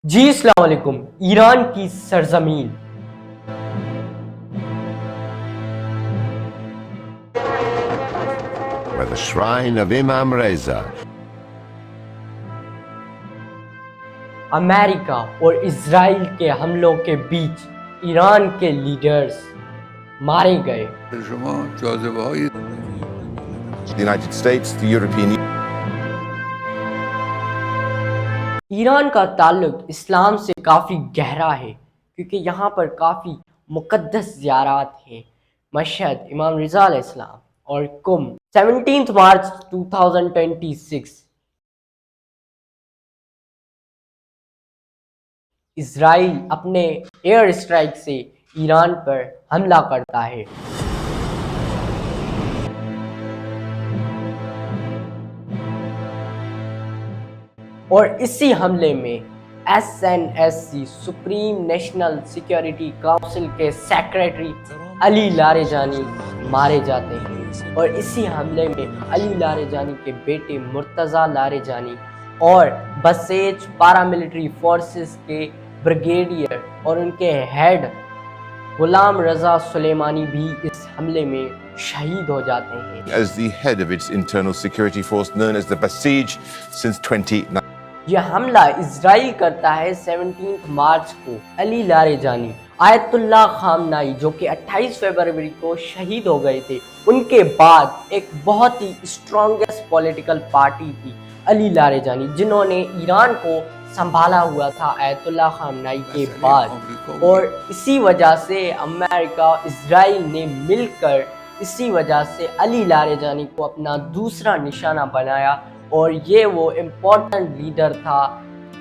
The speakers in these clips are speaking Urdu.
جی السلام علیکم. ایران کی سرزمین by the shrine of Imam Reza. امریکہ اور اسرائیل کے حملوں کے بیچ ایران کے لیڈرز مارے گئے. The United States, the European Union. Iran کا تعلق اسلام سے کافی گہرا ہے کیونکہ یہاں پر کافی مقدس زیارات ہیں. مشہد، امام رضا علیہ السلام اور کم 17 مارچ 2026 اسرائیل اپنے ایئر اسٹرائک سے ایران پر حملہ کرتا ہے. اور اسی حملے میں SNSC supreme national security council کے سیکریٹری علی لاریجانی مارے جاتے ہیں. اور اسی حملے میں علی لاریجانی کے بیٹے مرتضیٰ لاریجانی اور بسیج پیراملٹری فورسز کے بریگیڈیئر اور ان کے ہیڈ غلام رضا سلیمانی بھی اس حملے میں شہید ہو جاتے ہیں. As the head of its internal security force known as the Basij since 2019. یہ حملہ اسرائیل کرتا ہے 17 مارچ کو. علی لاریجانی، آیت اللہ خامنائی جو کہ 28 فروری کو شہید ہو گئے تھے، ان کے بعد ایک بہت ہی اسٹرانگسٹ پولیٹیکل پارٹی تھی علی لاریجانی، جنہوں نے ایران کو سنبھالا ہوا تھا آیت اللہ خامنائی کے بعد. اور اسی وجہ سے امریکہ اسرائیل نے مل کر اسی وجہ سے علی لاریجانی کو اپنا دوسرا نشانہ بنایا. اور یہ وہ امپورٹنٹ لیڈر تھا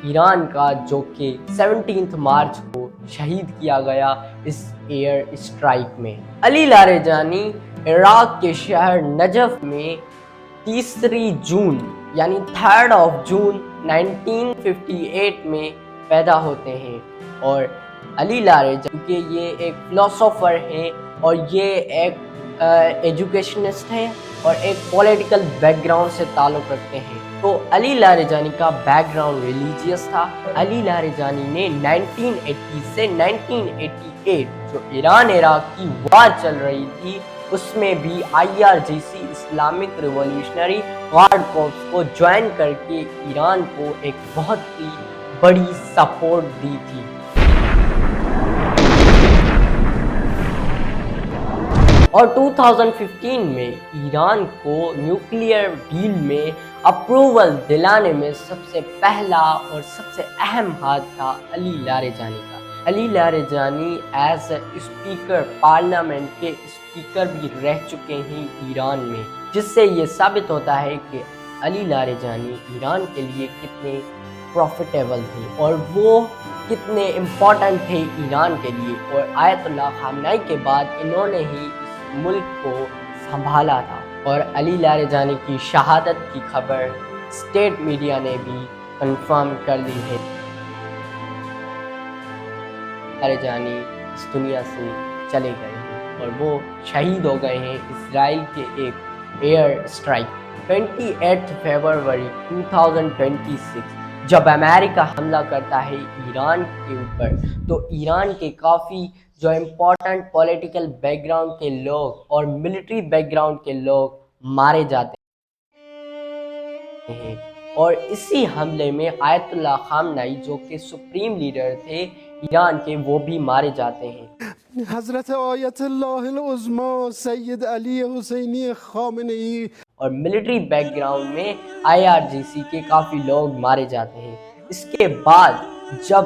ایران کا جو کہ 17 مارچ کو شہید کیا گیا اس ایئر اسٹرائک میں. علی لاریجانی عراق کے شہر نجف میں 3 جون یعنی 3 جون 1958 میں پیدا ہوتے ہیں. اور علی لاریجانی کہ یہ ایک فلسفر ہیں اور یہ ایک ایجوکیشنسٹ ہیں اور ایک پولیٹیکل بیک گراؤنڈ سے تعلق رکھتے ہیں. تو علی لاریجانی کا بیک گراؤنڈ ریلیجیس تھا. علی لاریجانی نے 1980 سے 1988 جو ایران عراق کی وار چل رہی تھی اس میں بھی IRGC Islamic revolutionary guard corps کو جوائن کر کے ایران کو ایک بہت ہی بڑی سپورٹ دی تھی. اور 2015 میں ایران کو نیوکلیئر ڈیل میں اپروول دلانے میں سب سے پہلا اور سب سے اہم ہاتھ تھا علی لاریجانی کا. Ali Larijani is a speaker parliament کے اسپیکر بھی رہ چکے ہیں ایران میں، جس سے یہ ثابت ہوتا ہے کہ علی لاریجانی ایران کے لیے کتنے پروفیٹیبل تھے اور وہ کتنے امپورٹنٹ تھے ایران کے لیے. اور آیت اللہ خامنائی کے بعد انہوں نے ہی ملک کو سنبھالا تھا. اور علی لاریجانی کی شہادت کی خبر اسٹیٹ میڈیا نے بھی کنفرم کر لی ہے. لاریجانی اس دنیا سے چلے گئے ہیں اور وہ شہید ہو گئے ہیں اسرائیل کے ایک ایئر اسٹرائک. 28 فروری 2026 جب امریکہ حملہ کرتا ہے ایران کے اوپر تو ایران کے کافی جو امپورٹنٹ پولیٹیکل بیک گراؤنڈ کے لوگ اور ملٹری بیک گراؤنڈ کے لوگ مارے جاتے ہیں. اور اسی حملے میں آیت اللہ خامنائی جو کہ سپریم لیڈر تھے ایران کے، وہ بھی مارے جاتے ہیں. حضرت آیت اللہ العظمی سید علی حسینی خامنئی. اور ملٹری بیک گراؤنڈ میں IRGC کے کافی لوگ مارے جاتے ہیں. اس کے بعد جب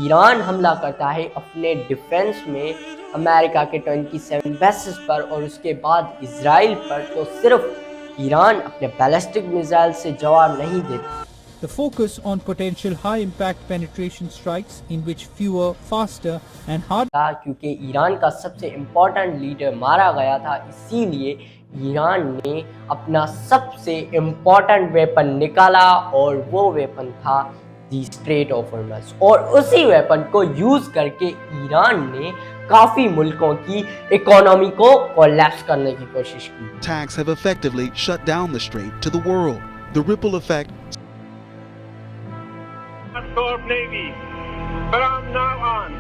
ایران حملہ کرتا ہے اپنے ڈیفنس میں امریکہ کے 27 بیسز پر اور اس کے بعد اسرائیل پر، تو صرف ایران اپنے بیلسٹک میزائل سے جواب نہیں دیتا. The focus on potential high-impact penetration strikes in which fewer, faster and harder. کیونکہ ایران کا سب سے امپورٹنٹ لیڈر مارا گیا تھا، اسی لیے ایران نے اپنا سب سے امپورٹنٹ ویپن نکالا اور وہ ویپن تھا دی اسٹریٹ آف ہارمز. اور اسی ویپن کو یوز کر کے ایران نے کافی ملکوں کی اکانومی کو کولیپس کرنے کی کوشش کی. Attacks have effectively shut down the strait to the world. The ripple effect. Navy. From now on,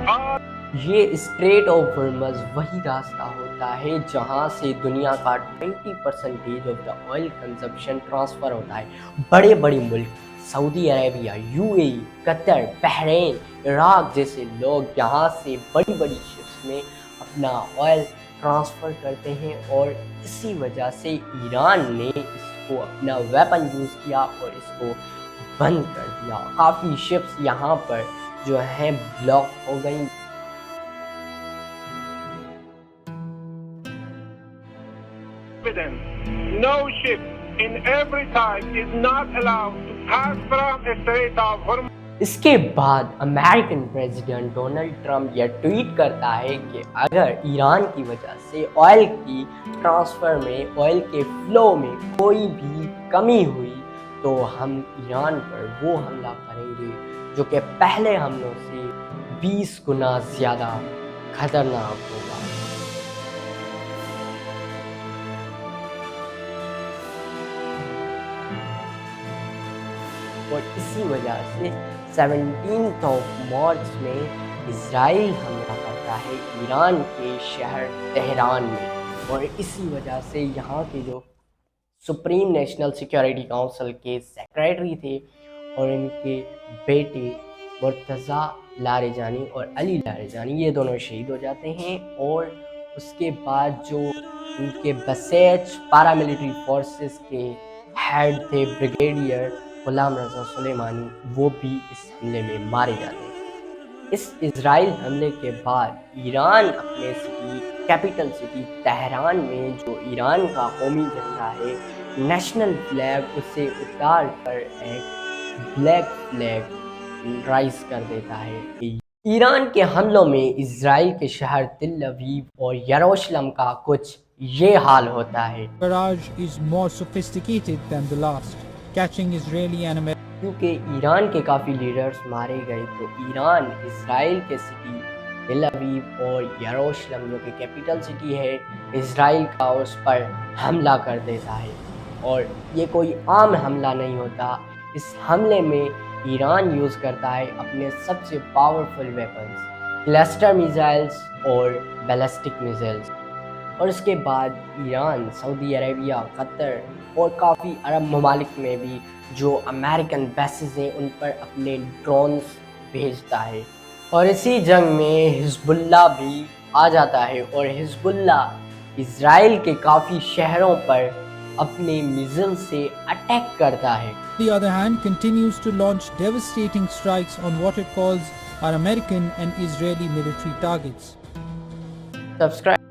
all یہ اسٹریٹ آف ہرمز وہی راستہ ہوتا ہے جہاں سے دنیا کا 20% of the oil consumption transfer ہوتا ہے. بڑے بڑے ملک سعودی عربیہ، یو اے ای، قطر، بحرین، عراق جیسے لوگ یہاں سے بڑی بڑی شپس میں اپنا آئل ٹرانسفر کرتے ہیں، اور اسی وجہ سے ایران نے اس کو اپنا ویپن یوز کیا اور اس کو بند کر دیا. کافی شپس یہاں پر جو ہیں بلاک ہو گئیں. no ship in every type is not allowed to pass from the Strait of Hormuz. اس کے بعد امریکن پریزیڈنٹ ڈونلڈ ٹرمپ یہ ٹویٹ کرتا ہے کہ اگر ایران کی وجہ سے آئل کی ٹرانسفر میں، آئل کے فلو میں کوئی بھی کمی ہوئی تو ہم ایران پر وہ حملہ کریں گے جو کہ پہلے حملوں سے 20 گنا زیادہ خطرناک ہوگا. اور اسی وجہ سے 17 مارچ میں اسرائیل حملہ کرتا ہے ایران کے شہر تہران میں، اور اسی وجہ سے یہاں کے جو سپریم نیشنل سیکیورٹی کونسل کے سیکریٹری تھے اور ان کے بیٹے مرتضیٰ لاریجانی اور علی لاریجانی، یہ دونوں شہید ہو جاتے ہیں. اور اس کے بعد جو ان کے بسیج پیراملٹری فورسز کے ہیڈ تھے بریگیڈیئر غلام رضا سلیمانی، وہ بھی اس حملے میں مارے جاتے ہیں. اس اسرائیل حملے کے بعد ایران اپنے کیپٹل سٹی تہران میں جو ایران کا قومی جھنڈا ہے، نیشنل فلیگ، اسے اتار کر ایک بلیک فلیگ رائز کر دیتا ہے. ایران کے حملوں میں اسرائیل کے شہر تل ابیب اور یروشلم کا کچھ یہ حال ہوتا ہے. barrage is more sophisticated than the last, catching Israeli and American کیونکہ ایران کے کافی لیڈرز مارے گئے تو ایران اسرائیل کے سٹی تل ابیب اور یروشلم جو کہ کیپٹل سٹی ہے اسرائیل کا، اس پر حملہ کر دیتا ہے. اور یہ کوئی عام حملہ نہیں ہوتا. اس حملے میں ایران یوز کرتا ہے اپنے سب سے پاورفل ویپنز، کلسٹر میزائلز اور بیلسٹک میزائلز. اور اس کے بعد ایران سعودی عربیہ، قطر اور کافی عرب ممالک میں بھی جو امریکن بیسز ہیں ان پر اپنے ڈرونز بھیجتا ہے. اور اسی جنگ میں حزب اللہ بھی آ جاتا ہے، اور حزب اللہ اسرائیل کے کافی شہروں پر اپنے میزائل سے اٹیک کرتا ہے. On the other hand, continues to launch devastating strikes on what it calls our American and Israeli military targets. Subscribe